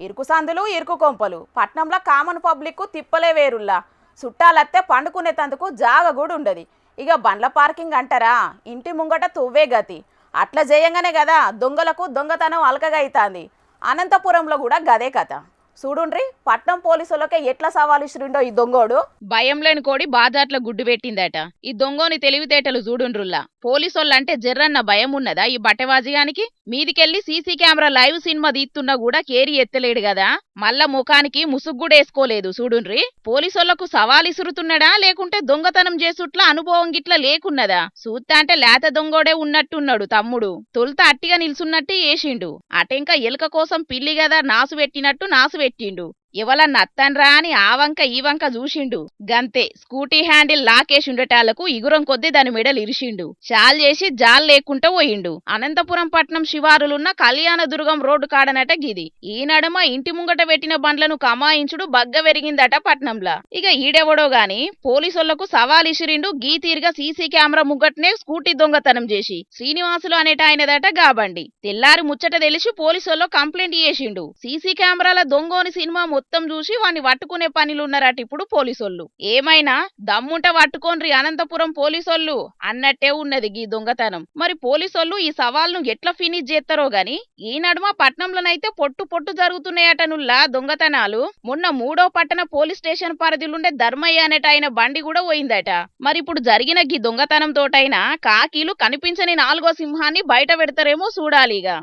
ఇరుకు సందులు ఇరుకు కొంపలు పట్నంలో కామన్ పబ్లిక్ తిప్పలే వేరుల్లా చుట్టాలత్తే పండుకునేతందుకు జాగ కూడా ఉండదు. ఇక బండ్ల పార్కింగ్ అంటారా, ఇంటి ముంగట తువ్వే గతి. అట్లా చేయంగానే కదా దొంగలకు దొంగతనం అలకగా అవుతుంది. అనంతపురంలో కూడా గదే కథ. చూడుండ్రి పట్నం పోలీసులకే ఎట్లా సవాల్ ఇస్తుండో ఈ దొంగోడు. భయం లేని కోడి బాజాట్ల గుడ్డు పెట్టిందట. ఈ దొంగోని తెలివితేటలు చూడుండ్రుల్లా. పోలీసోళ్ళంటే జర్రన్న భయం ఉన్నదా ఈ బట్టవాజిగానికి? మీదికెళ్లి సీసీ కెమెరా లైవ్ సినిమా తీస్తున్నా కూడా కేరి ఎత్తలేడు కదా. మళ్ళా ముఖానికి ముసుగ్గుడేసుకోలేదు చూడుండ్రి. పోలీసోళ్లకు సవాల్ ఇసురుతున్నాడా లేకుంటే దొంగతనం చేసుట్లా అనుభవం గిట్లా లేకున్నదా? చూస్తా అంటే లేత దొంగోడే ఉన్నట్టున్నాడు తమ్ముడు. తొలుత అట్టిగా నిల్చున్నట్టు వేసిండు. అటెంక ఎలుక కోసం పిల్లి కదా నాసు పెట్టినట్టు నాసు పెట్టిండు. ఎవలన్నా అత్తన్రా అని ఆ వంక ఈ వంక చూసిండు. గంతే స్కూటీ హ్యాండిల్ లాకేసిండటాలకు ఇగురం కొద్దీ దాని మెడలు ఇరిసిండు. చాల్ చేసి జాల్ లేకుంటా పోయిండు. అనంతపురం పట్నం శివారులున్న కళ్యాణదుర్గం రోడ్డు కాడనట గిది. ఈ నడుమ ఇంటి ముంగట పెట్టిన బండ్లను కమాయించుడు బగ్గ వెరిగిందట పట్నంలా. ఇక ఈడెవడో గాని పోలీసులకు సవాల్ ఇసిరిండు. గీ తీరుగా సీసీ కెమెరా ముగ్గట్నే స్కూటీ దొంగతనం చేసి శ్రీనివాసులు అనేటాయనదట గాబండి. తెల్లారి ముచ్చట తెలిసి పోలీసుల్లో కంప్లైంట్ చేసిండు. సీసీ కెమెరాల దొంగోని సినిమా మొత్తం చూసి వాణ్ణి పట్టుకునే పనిలున్నారట ఇప్పుడు పోలీసోళ్ళు. ఏమైనా దమ్ముంట పట్టుకోన్రి అనంతపురం పోలీసోళ్ళు అన్నట్టే ఉన్నది గీ దొంగతనం. మరి పోలీసోళ్ళు ఈ సవాల్ను ఎట్లా ఫినిష్ చేస్తారో గాని ఈ నడుమ పట్నంలోనైతే పొట్టు పొట్టు జరుగుతున్నాయటనుల్లా దొంగతనాలు. మొన్న 3వ పట్టణ పోలీస్ స్టేషన్ పరిధిలుండే ధర్మయ్య అనేటాయన బండి కూడా పోయిందట. మరి ఇప్పుడు జరిగిన గీ దొంగతనం తోటైనా కాకీలు కనిపించని 4వ సింహాన్ని బయట పెడతారేమో చూడాలిగా.